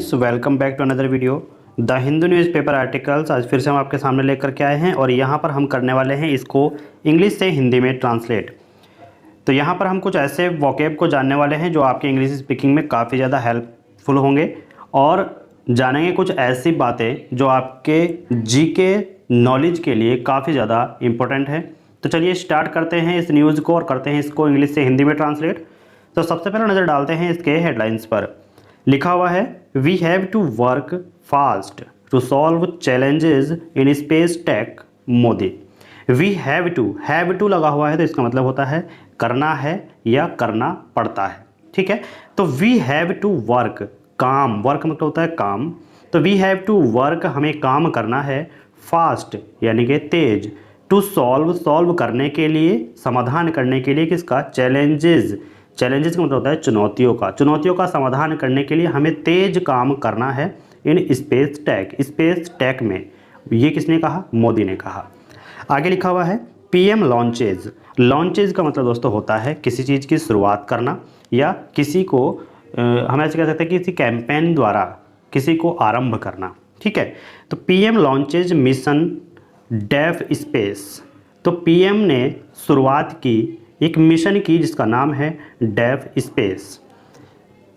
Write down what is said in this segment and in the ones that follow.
Friends, welcome back to another video the Hindu newspaper articles. आज फिर से हम आपके सामने लेकर के आए हैं और यहाँ पर हम करने वाले हैं इसको इंग्लिश से हिंदी में ट्रांसलेट। तो यहाँ पर हम कुछ ऐसे वोकैब को जानने वाले हैं जो आपके इंग्लिश स्पीकिंग में काफ़ी ज़्यादा हेल्पफुल होंगे और जानेंगे कुछ ऐसी बातें जो आपके जीके नॉलेज के लिए काफ़ी ज़्यादा इम्पोर्टेंट है। तो चलिए स्टार्ट करते हैं इस न्यूज़ को और करते हैं इसको इंग्लिश से हिंदी में ट्रांसलेट। तो सबसे पहले नज़र डालते हैं इसके हेडलाइंस पर। लिखा हुआ है, we have to work fast to solve challenges in space tech Modi. We have to लगा हुआ है तो इसका मतलब होता है करना है या करना पड़ता है। ठीक है, तो वी हैव टू वर्क, काम, वर्क मतलब होता है काम। तो वी हैव टू वर्क, हमें काम करना है, फास्ट यानी कि तेज, टू सॉल्व करने के लिए, समाधान करने के लिए, किसका, चैलेंजेस का मतलब होता है चुनौतियों का समाधान करने के लिए हमें तेज काम करना है इन स्पेस टेक में। ये किसने कहा? मोदी ने कहा। आगे लिखा हुआ है पीएम लॉन्चेज का मतलब दोस्तों होता है किसी चीज़ की शुरुआत करना या किसी को हम ऐसे कह सकते हैं कि किसी कैंपेन द्वारा किसी को आरंभ करना। ठीक है, तो PM launches mission DefSpace. तो पीएम ने शुरुआत की एक मिशन की जिसका नाम है डेफ स्पेस।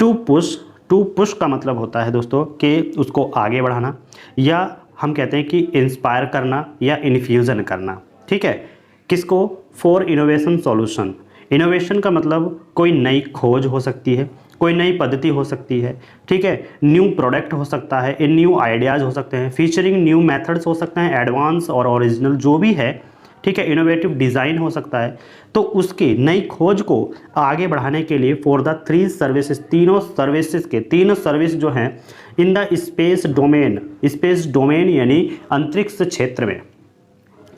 टू पुश का मतलब होता है दोस्तों कि उसको आगे बढ़ाना, या हम कहते हैं कि इंस्पायर करना या इन्फ्यूज़न करना। ठीक है, किसको? For innovation solution. इनोवेशन का मतलब कोई नई खोज हो सकती है, कोई नई पद्धति हो सकती है। ठीक है, न्यू प्रोडक्ट हो सकता है, न्यू आइडियाज़ हो सकते हैं, फीचरिंग न्यू मेथड्स हो सकते हैं, एडवांस और ओरिजिनल जो भी है। ठीक है, इनोवेटिव डिज़ाइन हो सकता है। तो उसकी नई खोज को आगे बढ़ाने के लिए फॉर द थ्री सर्विसेज, तीनों सर्विस जो हैं इन द स्पेस डोमेन यानी अंतरिक्ष क्षेत्र में।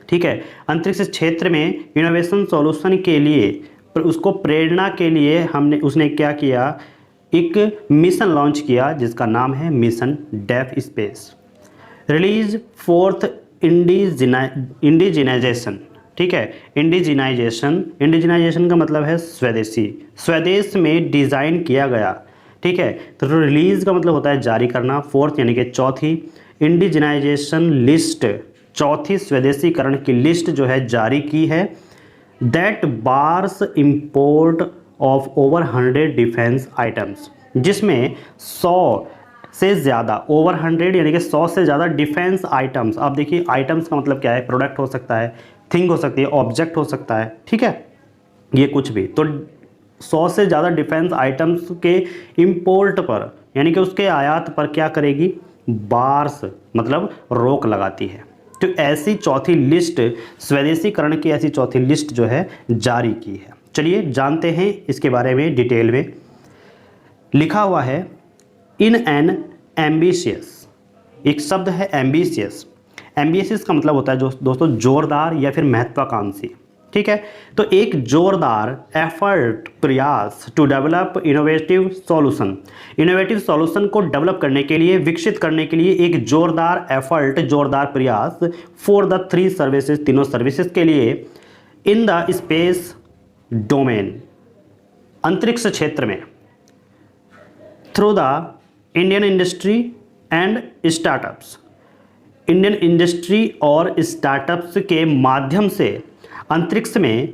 ठीक है, अंतरिक्ष क्षेत्र में इनोवेशन सॉल्यूशन के लिए, उसको प्रेरणा के लिए उसने क्या किया, एक मिशन लॉन्च किया जिसका नाम है mission DefSpace. Release forth indigenisation. ठीक है, इंडिजिनाइजेशन का मतलब है स्वदेश में डिज़ाइन किया गया। ठीक है, तो रिलीज़ का मतलब होता है जारी करना, फोर्थ यानी कि चौथी, इंडिजिनाइजेशन लिस्ट, चौथी स्वदेशीकरण की लिस्ट जो है जारी की है। That bars import of over 100 defence items, जिसमें 100 से ज़्यादा, ओवर 100 यानी कि 100 से ज़्यादा डिफेंस आइटम्स। अब देखिए आइटम्स का मतलब क्या है, प्रोडक्ट हो सकता है, थिंग हो सकती है, ऑब्जेक्ट हो सकता है। ठीक है, ये कुछ भी। तो 100 से ज़्यादा डिफेंस आइटम्स के इंपोर्ट पर यानी कि उसके आयात पर क्या करेगी, बार्स मतलब रोक लगाती है। तो ऐसी चौथी लिस्ट, स्वदेशीकरण की ऐसी चौथी लिस्ट जो है जारी की है। चलिए जानते हैं इसके बारे में डिटेल में। लिखा हुआ है इन एन एम्बिशियस, एक शब्द है एम्बिशियस का मतलब होता है दोस्तों जोरदार या फिर महत्वाकांक्षी। ठीक है, तो एक जोरदार एफर्ट, प्रयास, टू डेवलप इनोवेटिव सॉल्यूशन को डेवलप करने के लिए, विकसित करने के लिए एक जोरदार एफर्ट, जोरदार प्रयास, फॉर द थ्री सर्विसेज, तीनों सर्विसेज के लिए, इन द स्पेस डोमेन, अंतरिक्ष क्षेत्र में, through the Indian industry and startups, Indian industry और स्टार्टअप्स के माध्यम से अंतरिक्ष में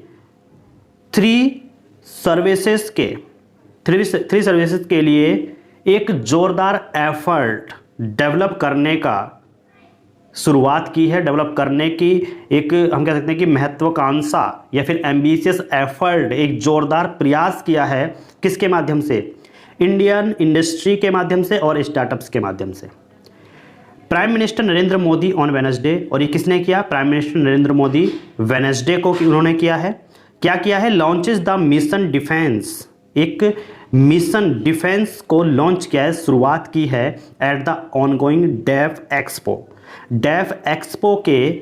थ्री सर्विसेज के लिए एक जोरदार एफर्ट डेवलप करने का शुरुआत की है। डेवलप करने की एक हम कह सकते हैं कि महत्वाकांक्षा या फिर एम्बिशियस एफर्ट, एक जोरदार प्रयास किया है। किसके माध्यम से? इंडियन इंडस्ट्री के माध्यम से और स्टार्टअप्स के माध्यम से। Prime minister Narendra Modi on Wednesday, और ये किसने किया? Prime minister Narendra Modi Wednesday को उन्होंने किया है। क्या किया है? लॉन्चेस द मिशन डिफेंस, एक मिशन डिफेंस को लॉन्च किया है, शुरुआत की है at the ongoing DefExpo के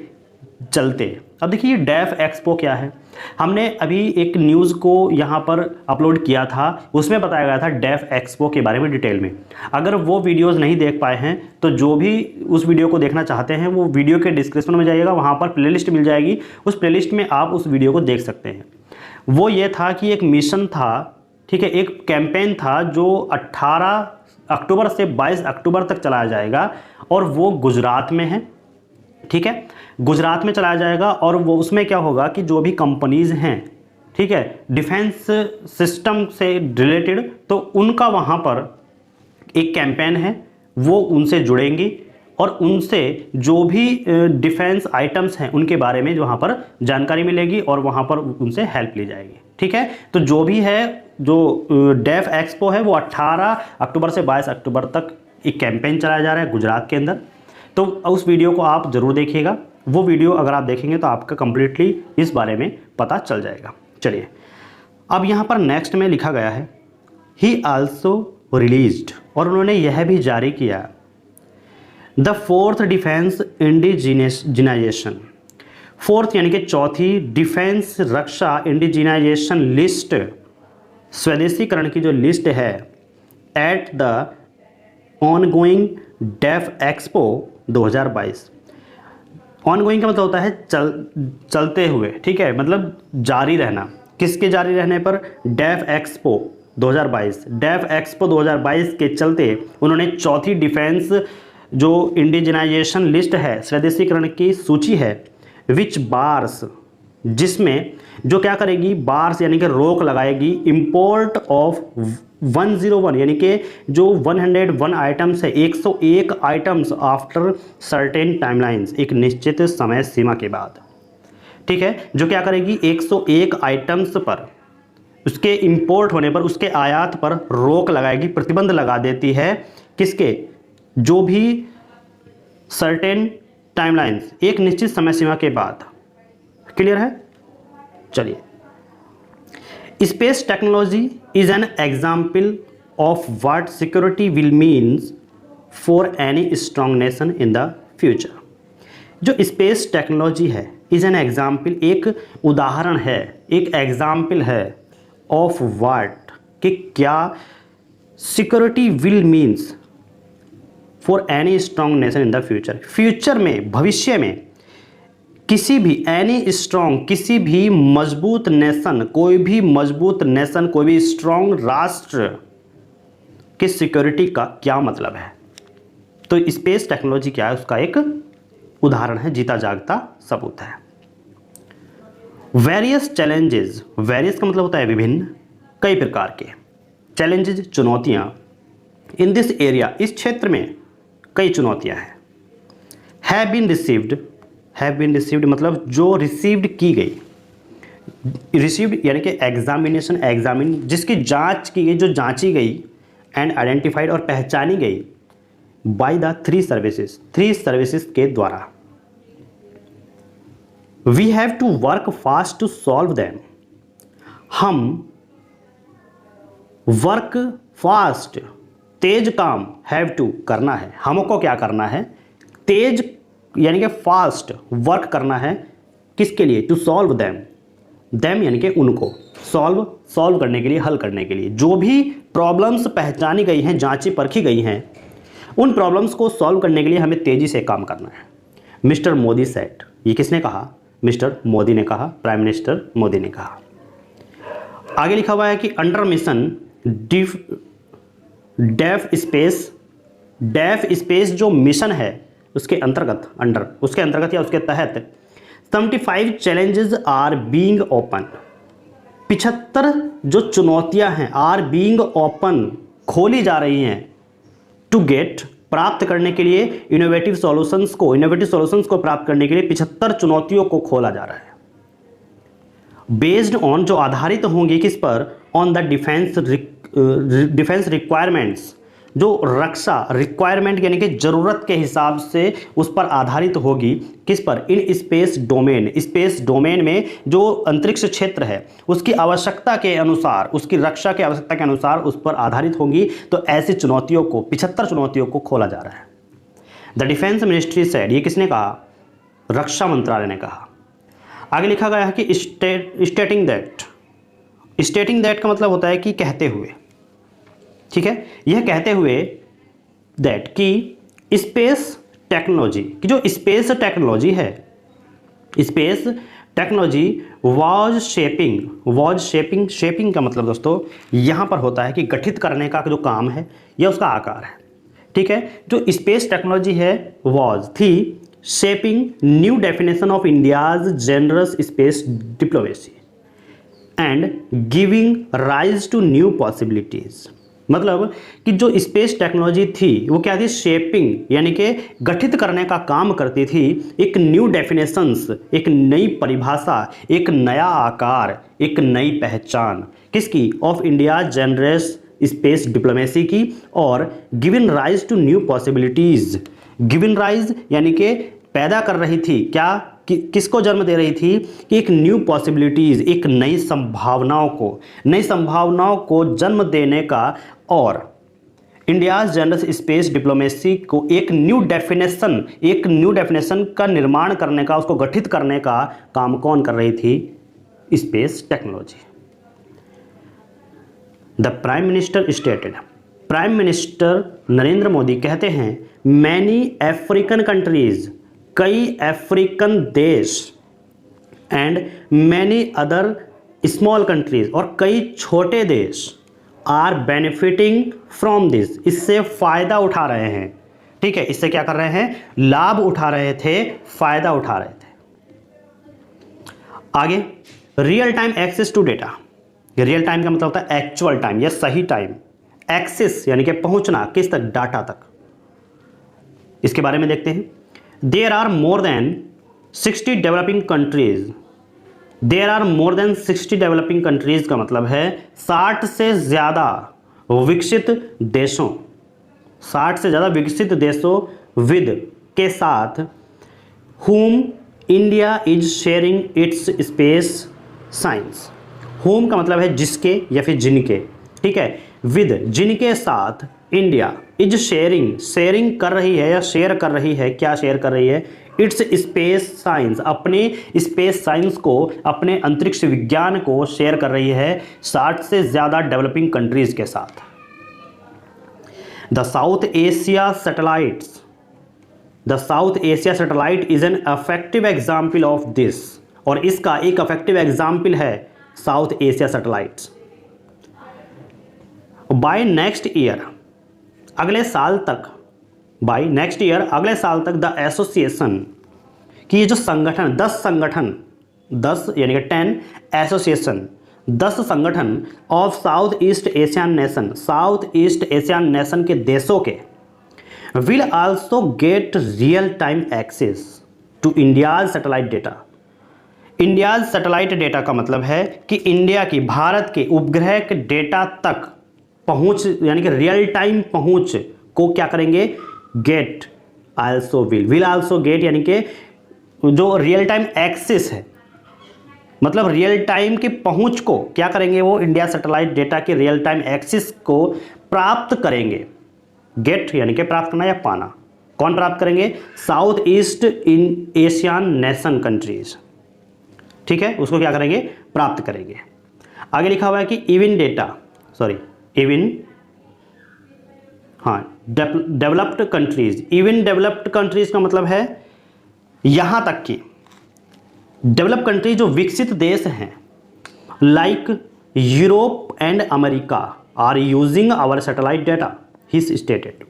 चलते। अब देखिए डेफ एक्सपो क्या है, हमने अभी एक न्यूज़ को यहाँ पर अपलोड किया था, उसमें बताया गया था डेफ एक्सपो के बारे में डिटेल में। अगर वो वीडियोस नहीं देख पाए हैं तो जो भी उस वीडियो को देखना चाहते हैं वो वीडियो के डिस्क्रिप्शन में जाइएगा, वहाँ पर प्लेलिस्ट मिल जाएगी, उस प्लेलिस्ट में आप उस वीडियो को देख सकते हैं। वो ये था कि एक मिशन था, ठीक है, एक कैंपेन था जो अक्टूबर से 22 अक्टूबर तक चलाया जाएगा और वो गुजरात में है। ठीक है, गुजरात में चलाया जाएगा और वो उसमें क्या होगा कि जो भी कंपनीज हैं, ठीक है, डिफेंस सिस्टम से रिलेटेड, तो उनका वहाँ पर एक कैंपेन है, वो उनसे जुड़ेंगी और उनसे जो भी डिफेंस आइटम्स हैं उनके बारे में वहाँ पर जानकारी मिलेगी और वहाँ पर उनसे हेल्प ली जाएगी। ठीक है, तो जो भी है, जो डेफ एक्सपो है वो 18 अक्टूबर से 22 अक्टूबर तक एक कैंपेन चलाया जा रहा है गुजरात के अंदर। तो उस वीडियो को आप ज़रूर देखिएगा, वो वीडियो अगर आप देखेंगे तो आपका कंप्लीटली इस बारे में पता चल जाएगा। चलिए, अब यहाँ पर नेक्स्ट में लिखा गया है ही आल्सो रिलीज्ड, और उन्होंने यह भी जारी किया the fourth defence indigenisation, fourth यानी कि चौथी डिफेंस रक्षा इंडिजिनाइजेशन लिस्ट, स्वदेशीकरण की जो लिस्ट है, at the ongoing DefExpo 2022। Ongoing का मतलब होता है चलते हुए, ठीक है, मतलब जारी रहना। किसके जारी रहने पर? Def expo 2022। डेफ एक्सपो 2022 के चलते उन्होंने चौथी डिफेंस जो इंडिजिनाइजेशन लिस्ट है, स्वदेशीकरण की सूची है, विच बार्स, जिसमें जो क्या करेगी, बार्स यानी कि रोक लगाएगी, इंपोर्ट ऑफ 101 यानी कि जो 101 आइटम्स है, 101 आइटम्स आफ्टर सर्टेन टाइमलाइंस, एक निश्चित समय सीमा के बाद। ठीक है, जो क्या करेगी, 101 आइटम्स पर, उसके इंपोर्ट होने पर, उसके आयात पर रोक लगाएगी, प्रतिबंध लगा देती है। किसके? जो भी सर्टेन टाइमलाइंस, एक निश्चित समय सीमा के बाद। क्लियर है? चलिए, space technology is an example of what security will means for any strong nation in the future. जो स्पेस टेक्नोलॉजी है, इज एन एग्जाम्पल, एक उदाहरण है, एक एग्जाम्पल है ऑफ व्हाट, कि क्या security will means for any strong nation in the future, future में, भविष्य में किसी भी एनी स्ट्रॉन्ग, किसी भी मजबूत नेशन, कोई भी मजबूत नेशन, कोई भी स्ट्रॉन्ग राष्ट्र की सिक्योरिटी का क्या मतलब है। तो स्पेस टेक्नोलॉजी क्या है, उसका एक उदाहरण है, जीता जागता सबूत है। वेरियस चैलेंजेस, वेरियस का मतलब होता है विभिन्न, कई प्रकार के, चैलेंजेस चुनौतियां, इन दिस एरिया, इस क्षेत्र में कई चुनौतियां हैं। Have been received, have been received मतलब जो रिसीव्ड की गई, रिसीव्ड यानी कि एग्जामिनेशन, एग्जामिन, जिसकी जांच की गई, जो जांची गई, एंड आइडेंटिफाइड और पहचानी गई, by the three services, three services के द्वारा। We have to work fast to solve them, हम वर्क फास्ट, तेज काम, हैव टू करना है, हमको क्या करना है, तेज यानी कि फास्ट वर्क करना है, किसके लिए? टू सॉल्व दैम, दैम यानी कि उनको, सॉल्व करने के लिए, हल करने के लिए। जो भी प्रॉब्लम्स पहचानी गई हैं, जांची परखी गई हैं, उन प्रॉब्लम्स को सॉल्व करने के लिए हमें तेजी से काम करना है। मिस्टर मोदी सेट, ये किसने कहा? मिस्टर मोदी ने कहा, प्राइम मिनिस्टर मोदी ने कहा। आगे लिखा हुआ है कि अंडर मिशन डेफ स्पेस जो मिशन है उसके अंतर्गत, अंडर, उसके अंतर्गत या उसके तहत 75 चैलेंजेस आर बीइंग ओपन, 75 जो चुनौतियां हैं, आर बीइंग ओपन, खोली जा रही हैं, टू गेट, प्राप्त करने के लिए, इनोवेटिव सॉल्यूशंस को प्राप्त करने के लिए 75 चुनौतियों को खोला जा रहा है। बेस्ड ऑन, जो आधारित होंगी किस पर? ऑन द डिफेंस रिक्वायरमेंट्स, जो रक्षा रिक्वायरमेंट यानी कि जरूरत के हिसाब से उस पर आधारित होगी, किस पर? In space domain, space domain में जो अंतरिक्ष क्षेत्र है उसकी आवश्यकता के अनुसार, उसकी रक्षा की आवश्यकता के अनुसार उस पर आधारित होंगी। तो ऐसी चुनौतियों को, 75 चुनौतियों को खोला जा रहा है। द डिफेंस मिनिस्ट्री सेड, ये किसने कहा? रक्षा मंत्रालय ने कहा। आगे लिखा गया है कि स्टेटिंग दैट, स्टेटिंग दैट का मतलब होता है कि कहते हुए, ठीक है, यह कहते हुए दैट कि स्पेस टेक्नोलॉजी, कि जो स्पेस टेक्नोलॉजी है, स्पेस टेक्नोलॉजी शेपिंग का मतलब दोस्तों यहाँ पर होता है कि गठित करने का जो काम है यह उसका आकार है। ठीक है, जो स्पेस टेक्नोलॉजी है थी shaping new definition of India's generous space diplomacy and giving rise to new possibilities. मतलब कि जो स्पेस टेक्नोलॉजी थी वो क्या थी, शेपिंग यानी कि गठित करने का काम करती थी, एक न्यू डेफिनेशंस, एक नई परिभाषा, एक नया आकार, एक नई पहचान किसकी, of India generous space diplomacy की, और given rise to new possibilities. Given rise यानी कि पैदा कर रही थी क्या, किसको जन्म दे रही थी कि एक न्यू पॉसिबिलिटीज, एक नई संभावनाओं को जन्म देने का, और इंडिया जनरस स्पेस डिप्लोमेसी को एक न्यू डेफिनेशन का निर्माण करने का, उसको गठित करने का काम कौन कर रही थी, space technology. The prime minister stated, prime minister Narendra Modi कहते हैं मैनी अफ्रीकन कंट्रीज, कई अफ्रीकन देश, and many other small countries, और कई छोटे देश, आर बेनिफिटिंग फ्रॉम दिस, इससे फ़ायदा उठा रहे हैं। ठीक है, इससे क्या कर रहे हैं, लाभ उठा रहे थे, फ़ायदा उठा रहे थे। आगे real time access to data. Real time का मतलब होता है एक्चुअल टाइम या सही टाइम, एक्सेस यानी कि पहुंचना किस तक, डाटा तक। इसके बारे में देखते हैं। There are more than 60 developing countries. There are more than 60 developing countries का मतलब है 60 से ज़्यादा विकसित देशों, 60 से ज़्यादा विकसित देशों विद के साथ whom India is sharing it's space science. whom का मतलब है जिसके या फिर जिनके, ठीक है, विद जिनके साथ इंडिया इज शेयरिंग कर रही है या शेयर कर रही है, क्या शेयर कर रही है, इट्स स्पेस साइंस, अपने स्पेस साइंस को, अपने अंतरिक्ष विज्ञान को शेयर कर रही है 60 से ज़्यादा डेवलपिंग कंट्रीज के साथ। The South Asia satellite is an effective example of this, और इसका एक अफेक्टिव एग्जाम्पल है South Asia satellites. By next year, अगले साल तक, बाय नेक्स्ट ईयर अगले साल तक, द एसोसिएशन कि ये जो संगठन 10 यानी कि 10 एसोसिएशन 10 संगठन of South East Asian nation के देशों के will also get real time access to India's satellite data. India's satellite data का मतलब है कि इंडिया की, भारत के उपग्रह के डेटा तक पहुंच यानी कि रियल टाइम पहुंच को क्या करेंगे, get also will also get यानी कि जो रियल टाइम एक्सेस है, मतलब रियल टाइम की पहुंच को क्या करेंगे, वो इंडिया सैटेलाइट डेटा के रियल टाइम एक्सेस को प्राप्त करेंगे। गेट यानी कि प्राप्त करना या पाना, कौन प्राप्त करेंगे, साउथ ईस्ट इन एशियन नेशन कंट्रीज, ठीक है, उसको क्या करेंगे, प्राप्त करेंगे। आगे लिखा हुआ है कि डेवलप्ड कंट्रीज का मतलब है यहां तक कि डेवलप कंट्री जो विकसित देश हैं, like Europe and America are using our satellite data, he stated.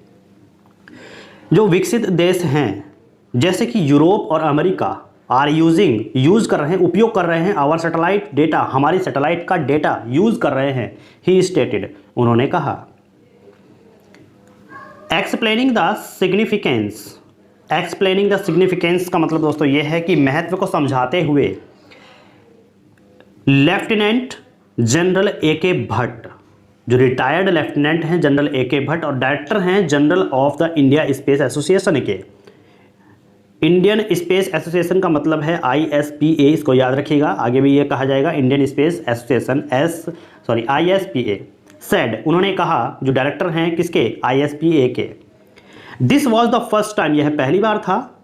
जो विकसित देश हैं जैसे कि यूरोप और अमेरिका आर यूज कर रहे हैं, उपयोग कर रहे हैं, आवर सैटेलाइट डेटा, हमारी सैटेलाइट का डेटा यूज कर रहे हैं, ही स्टेटेड, उन्होंने कहा। एक्सप्लेनिंग द सिग्निफिकेंस का मतलब दोस्तों यह है कि महत्व को समझाते हुए लेफ्टिनेंट जनरल A.K. भट्ट, जो रिटायर्ड लेफ्टिनेंट हैं जनरल A.K. भट्ट और डायरेक्टर हैं general of the India space association के। इंडियन स्पेस एसोसिएशन का मतलब है ISPA, इसको याद रखिएगा, आगे भी ये कहा जाएगा Indian space association ISPA said, उन्होंने कहा, जो डायरेक्टर हैं किसके, ISPA के। This was the first time, यह पहली बार था,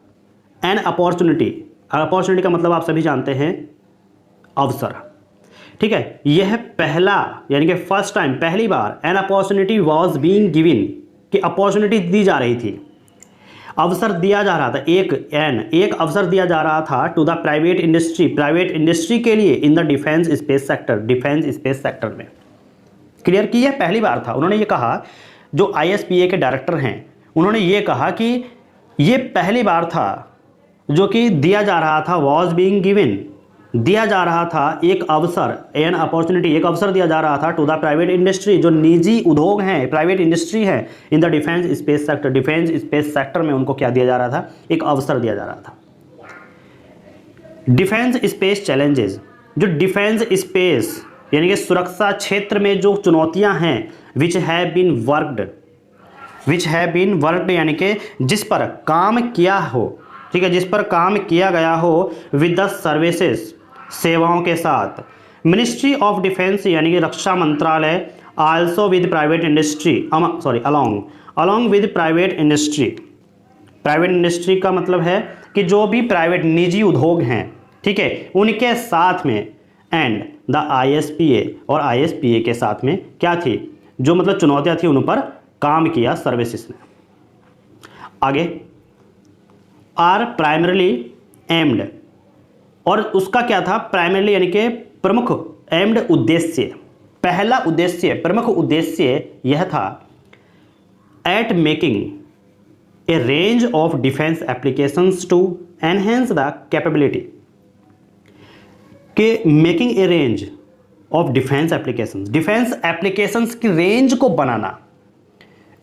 एन अपॉर्चुनिटी का मतलब आप सभी जानते हैं अवसर, ठीक है, यह पहला यानी कि फर्स्ट टाइम, पहली बार, an opportunity was being given, कि अपॉर्चुनिटी दी जा रही थी, अवसर दिया जा रहा था, एक अवसर दिया जा रहा था टू द प्राइवेट इंडस्ट्री के लिए in the defence space sector में। क्लियर की है, पहली बार था। उन्होंने ये कहा, जो ISPA के डायरेक्टर हैं उन्होंने ये कहा कि ये पहली बार था जो कि दिया जा रहा था, वॉज बीइंग गिवन, दिया जा रहा था एक अवसर, एन अपॉर्चुनिटी, एक अवसर दिया जा रहा था टू द प्राइवेट इंडस्ट्री, जो निजी उद्योग हैं, प्राइवेट इंडस्ट्री है, in the defence space sector में उनको क्या दिया जा रहा था, एक अवसर दिया जा रहा था। डिफेंस स्पेस चैलेंजेस, जो डिफेंस स्पेस यानी कि सुरक्षा क्षेत्र में जो चुनौतियां हैं, विच हैव बीन वर्कड यानी कि जिस पर काम किया हो, ठीक है, जिस पर काम किया गया हो, विद द सर्विसेज, सेवाओं के साथ। मिनिस्ट्री ऑफ डिफेंस यानी कि रक्षा मंत्रालय, also with private industry, along with private industry का मतलब है कि जो भी प्राइवेट निजी उद्योग हैं, ठीक है, उनके साथ में, एंड द ISPA और ISPA के साथ में क्या थी, जो मतलब चुनौतियां थी उन पर काम किया सर्विसेज ने। आगे, आर प्राइमरली एम्ड, और उसका क्या था, प्राइमरली यानी कि प्रमुख, एम्ड उद्देश्य, पहला उद्देश्य, प्रमुख उद्देश्य यह था, at making a range of defence applications to enhance the capability, के making a range of defence applications की रेंज को बनाना।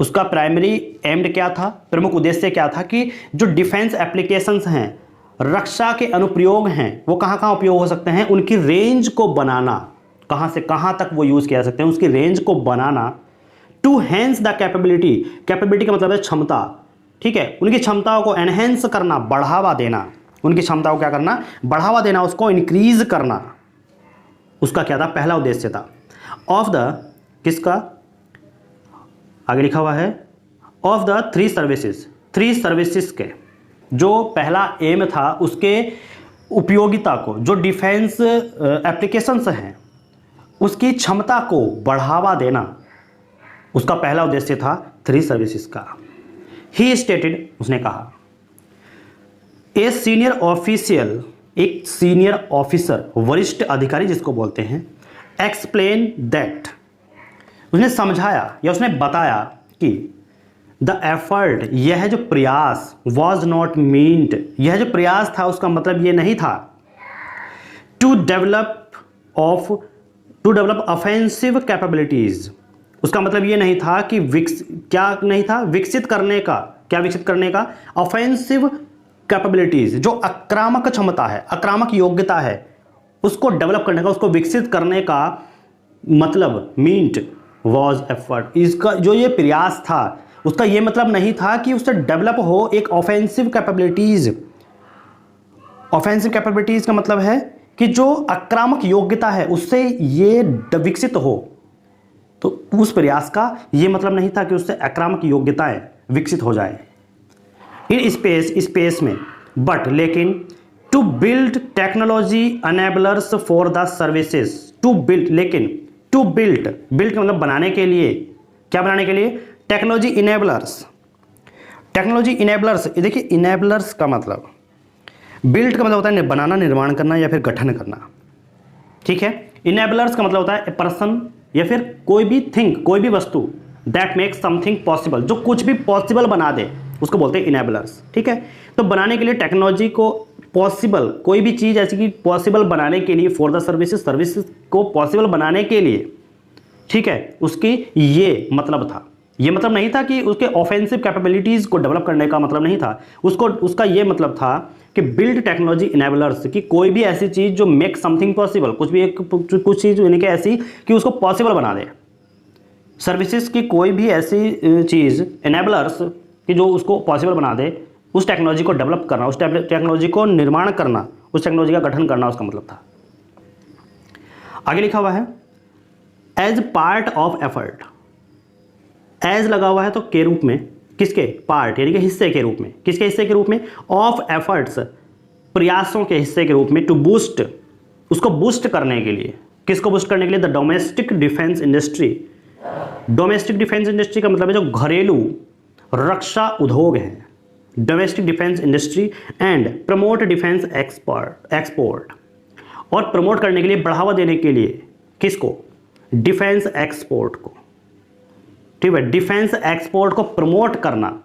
उसका प्राइमरी एम्ड क्या था, प्रमुख उद्देश्य क्या था कि जो डिफेंस एप्लीकेशंस हैं, रक्षा के अनुप्रयोग हैं, वो कहाँ कहाँ उपयोग हो सकते हैं, उनकी रेंज को बनाना, कहाँ से कहाँ तक वो यूज़ किया जा सकते हैं, उसकी रेंज को बनाना। टू हैंस द कैपेबिलिटी का मतलब है क्षमता, ठीक है, उनकी क्षमताओं को एनहेंस करना, बढ़ावा देना, उनकी क्षमताओं को क्या करना, बढ़ावा देना, उसको इंक्रीज करना, उसका क्या था, पहला उद्देश्य था। ऑफ द, किसका, आगे लिखा हुआ है, ऑफ द थ्री सर्विसेज के, जो पहला एम था उसके उपयोगिता को, जो डिफेंस एप्लीकेशंस हैं उसकी क्षमता को बढ़ावा देना, उसका पहला उद्देश्य था 3 सर्विसेज का। ही स्टेटेड, उसने कहा, ए सीनियर ऑफिशियल, एक सीनियर ऑफिसर, वरिष्ठ अधिकारी जिसको बोलते हैं, एक्सप्लेन दैट, उसने समझाया या उसने बताया कि द एफर्ट, यह जो प्रयास, वॉज नॉट मीन्ड, यह जो प्रयास था उसका मतलब ये नहीं था टू डेवलप ऑफेंसिव कैपेबिलिटीज, उसका मतलब ये नहीं था कि विकसित करने का ऑफेंसिव कैपेबिलिटीज, जो आक्रामक क्षमता है, आक्रामक योग्यता है, उसको डेवलप करने का, उसको विकसित करने का मतलब मीन्ट वॉज एफर्ट, इसका जो ये प्रयास था उसका ये मतलब नहीं था कि उससे डेवलप हो एक ऑफेंसिव कैपेबिलिटीज। ऑफेंसिव कैपेबिलिटीज का मतलब है कि जो आक्रामक योग्यता है उससे ये विकसित हो, तो उस प्रयास का ये मतलब नहीं था कि उससे आक्रामक योग्यताएं विकसित हो जाए इन स्पेस में, बट लेकिन to build technology enablers for the services, to build का मतलब बनाने के लिए, क्या बनाने के लिए, टेक्नोलॉजी इनेबलर्स, देखिए इनेबलर्स का मतलब, बिल्ड का मतलब होता है बनाना, निर्माण करना या फिर गठन करना, ठीक है। इनेबलर्स का मतलब होता है ए पर्सन या फिर कोई भी थिंग, कोई भी वस्तु, दैट मेक्स समथिंग पॉसिबल, जो कुछ भी पॉसिबल बना दे उसको बोलते हैं इनेबलर्स, ठीक है। तो बनाने के लिए टेक्नोलॉजी को पॉसिबल, कोई भी चीज़ ऐसी कि पॉसिबल बनाने के लिए, फॉर द सर्विसेज को पॉसिबल बनाने के लिए, ठीक है, उसकी ये मतलब था। ये मतलब नहीं था कि उसके ऑफेंसिव कैपेबिलिटीज़ को डेवलप करने का मतलब नहीं था, उसका ये मतलब था कि बिल्ड टेक्नोलॉजी इनेबलर्स, कि कोई भी ऐसी चीज़ जो मेक समथिंग पॉसिबल, कुछ चीज़ यानी कि ऐसी कि उसको पॉसिबल बना दे। सर्विसेज की कोई भी ऐसी चीज़, इनेबलर्स, कि जो उसको पॉसिबल बना दे, उस टेक्नोलॉजी को डेवलप करना, उस टेक्नोलॉजी को निर्माण करना, उस टेक्नोलॉजी का गठन करना, उसका मतलब था। आगे लिखा हुआ है, as part of effort, as लगा हुआ है तो के रूप में, किसके, पार्ट यानी कि हिस्से के रूप में, किसके हिस्से के रूप में, ऑफ एफर्ट्स, प्रयासों के हिस्से के रूप में, टू बूस्ट, उसको बूस्ट करने के लिए, किसको बूस्ट करने के लिए, the domestic defence industry. Domestic defence industry का मतलब है जो घरेलू रक्षा उद्योग है, domestic defence industry and promote defence export, और प्रमोट करने के लिए, बढ़ावा देने के लिए किसको? डिफेंस एक्सपोर्ट को। ठीक है, डिफेंस एक्सपोर्ट को प्रमोट करना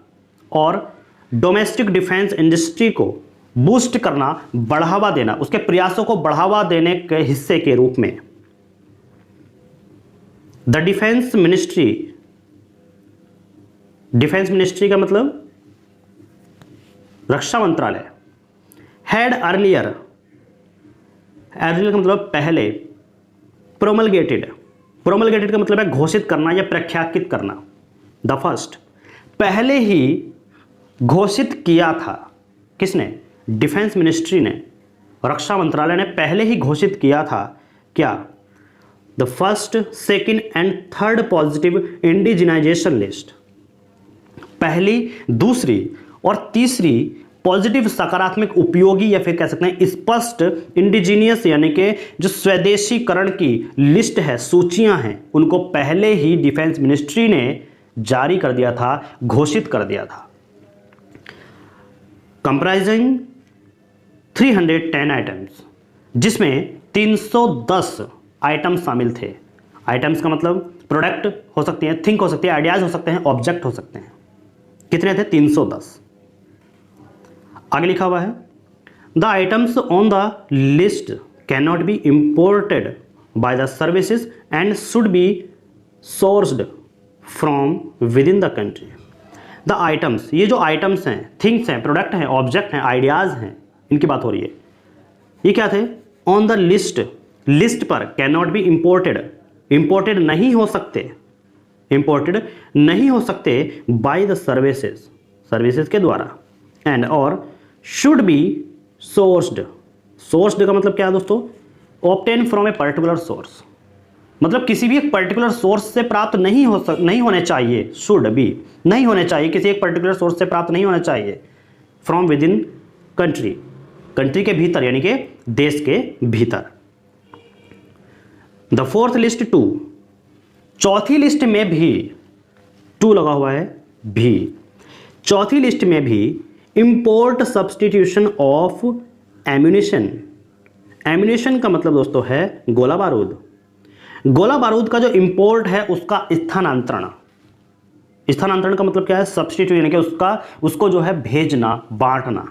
और डोमेस्टिक डिफेंस इंडस्ट्री को बूस्ट करना, बढ़ावा देना, उसके प्रयासों को बढ़ावा देने के हिस्से के रूप में the defence ministry, defence ministry का मतलब रक्षा मंत्रालय, हैड अर्लियर, अर्लियर का मतलब पहले, प्रोमलगेटेड, प्रोमलगेटेड का मतलब है घोषित करना या प्रख्यापित करना, द फर्स्ट, पहले ही घोषित किया था, किसने? डिफेंस मिनिस्ट्री ने, रक्षा मंत्रालय ने पहले ही घोषित किया था क्या? The first, second and third positive indigenisation list, पहली, दूसरी और तीसरी पॉजिटिव सकारात्मक उपयोगी या फिर कह सकते हैं स्पष्ट इंडिजीनियस यानी कि जो स्वदेशीकरण की लिस्ट है, सूचियां हैं, उनको पहले ही डिफेंस मिनिस्ट्री ने जारी कर दिया था, घोषित कर दिया था। कंप्राइजिंग 310 आइटम्स, जिसमें 310 आइटम शामिल थे। आइटम्स का मतलब प्रोडक्ट हो सकती हैं, थिंक हो सकती है, आइडियाज हो सकते हैं, ऑब्जेक्ट हो सकते हैं। कितने थे? 310। आगे लिखा हुआ है the items on the list can not be imported by the services and should be sourced from with in the country. The items, ये जो आइटम्स हैं, थिंग्स हैं, प्रोडक्ट हैं, ऑब्जेक्ट हैं, आइडियाज हैं, इनकी बात हो रही है। ये क्या थे? ऑन द लिस्ट, लिस्ट पर, can not be imported, imported नहीं हो सकते, इंपोर्टेड नहीं हो सकते बाय द सर्विसेज, सर्विसेज के द्वारा, एंड और शुड बी सोर्स्ड, सोर्स्ड का मतलब क्या है दोस्तों? Obtain from a particular source, मतलब किसी भी एक पर्टिकुलर सोर्स से प्राप्त नहीं होने चाहिए, शुड बी, नहीं होने चाहिए, किसी एक पर्टिकुलर सोर्स से प्राप्त नहीं होना चाहिए, from with in country, country के भीतर यानी कि देश के भीतर। द फोर्थ लिस्ट 2, चौथी लिस्ट में भी 2 लगा हुआ है, भी, चौथी लिस्ट में भी import substitution of ammunition, ammunition का मतलब दोस्तों है गोला बारूद, गोला बारूद का जो इंपोर्ट है उसका स्थानांतरण, स्थानांतरण का मतलब क्या है? सब्सटीट्यूट यानी कि उसको जो है भेजना, बांटना,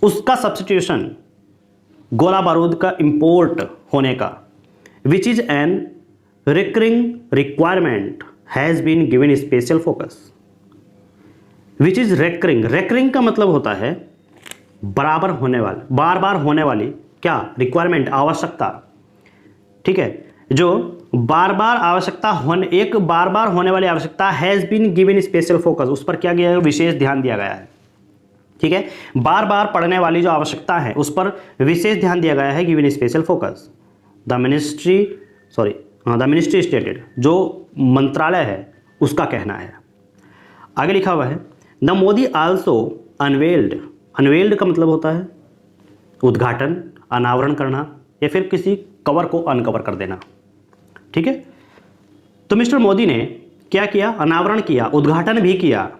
उसका सब्सटीट्यूशन, गोला बारूद का इंपोर्ट होने का, which is an recurring requirement has been given special focus, which is recurring, recurring का मतलब होता है बराबर होने वाली, बार बार होने वाली, क्या? रिक्वायरमेंट, आवश्यकता। ठीक है, जो बार बार आवश्यकता होने, एक बार बार होने वाली आवश्यकता has been given special focus, उस पर क्या किया गया? विशेष ध्यान दिया गया है। ठीक है, बार बार पढ़ने वाली जो आवश्यकता है उस पर विशेष ध्यान दिया गया है, given special focus. The ministry stated, जो मंत्रालय है उसका कहना है। आगे लिखा हुआ है the Modi also unveiled, unveiled का मतलब होता है उद्घाटन, अनावरण करना या फिर किसी कवर को अनकवर कर देना। ठीक है, तो मिस्टर मोदी ने क्या किया? अनावरण किया, उद्घाटन भी किया,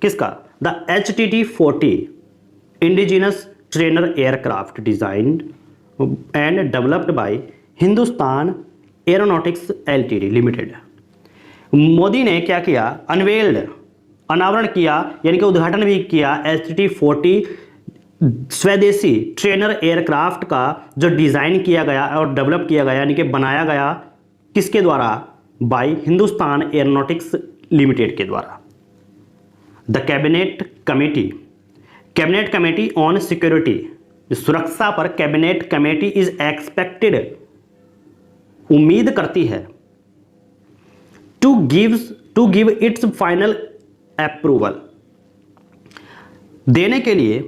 किसका? The HTT-40 indigenous trainer aircraft designed and developed by Hindustan aeronautics LTD limited. Modi ने क्या किया? अनवेल्ड, अनावरण किया यानी कि उद्घाटन भी किया HTT-40 स्वदेशी ट्रेनर एयरक्राफ्ट का जो डिज़ाइन किया गया और डेवलप किया गया यानी कि बनाया गया, किसके द्वारा? बाय हिंदुस्तान एरोनॉटिक्स लिमिटेड के द्वारा। The cabinet committee, cabinet committee on security, सुरक्षा पर कैबिनेट कमेटी इज एक्सपेक्टेड, उम्मीद करती है, to give its final approval, देने के लिए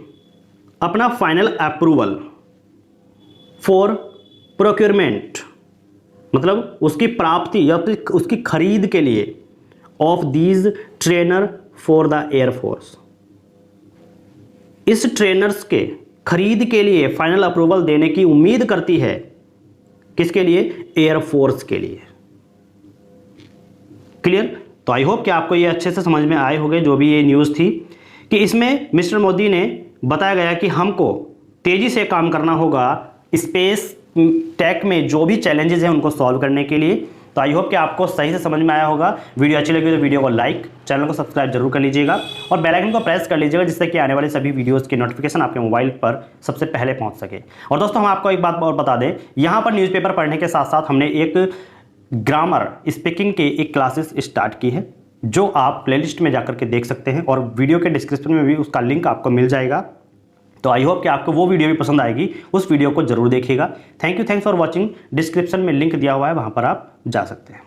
अपना फाइनल अप्रूवल, फॉर प्रोक्योरमेंट मतलब उसकी प्राप्ति या उसकी खरीद के लिए, of these trainer for the air force, इस ट्रेनर्स के खरीद के लिए फाइनल अप्रूवल देने की उम्मीद करती है, किसके लिए? एयरफोर्स के लिए। क्लियर? तो आई होप कि आपको ये अच्छे से समझ में आए होंगे जो भी ये न्यूज़ थी कि इसमें मिस्टर मोदी ने बताया गया कि हमको तेज़ी से काम करना होगा स्पेस टेक में जो भी चैलेंजेस हैं उनको सॉल्व करने के लिए। तो आई होप कि आपको सही से समझ में आया होगा। वीडियो अच्छी लगी तो वीडियो को लाइक, चैनल को सब्सक्राइब जरूर कर लीजिएगा और बेल आइकन को प्रेस कर लीजिएगा, जिससे कि आने वाले सभी वीडियोस की नोटिफिकेशन आपके मोबाइल पर सबसे पहले पहुंच सके। और दोस्तों हम आपको एक बात और बता दें, यहाँ पर न्यूज़पेपर पढ़ने के साथ साथ हमने एक ग्रामर स्पीकिंग के एक क्लासेस स्टार्ट की है, जो आप प्लेलिस्ट में जाकर के देख सकते हैं और वीडियो के डिस्क्रिप्शन में भी उसका लिंक आपको मिल जाएगा। तो आई होप कि आपको वो वीडियो भी पसंद आएगी, उस वीडियो को जरूर देखिएगा। Thanks for watching. डिस्क्रिप्शन में लिंक दिया हुआ है, वहाँ पर आप जा सकते हैं।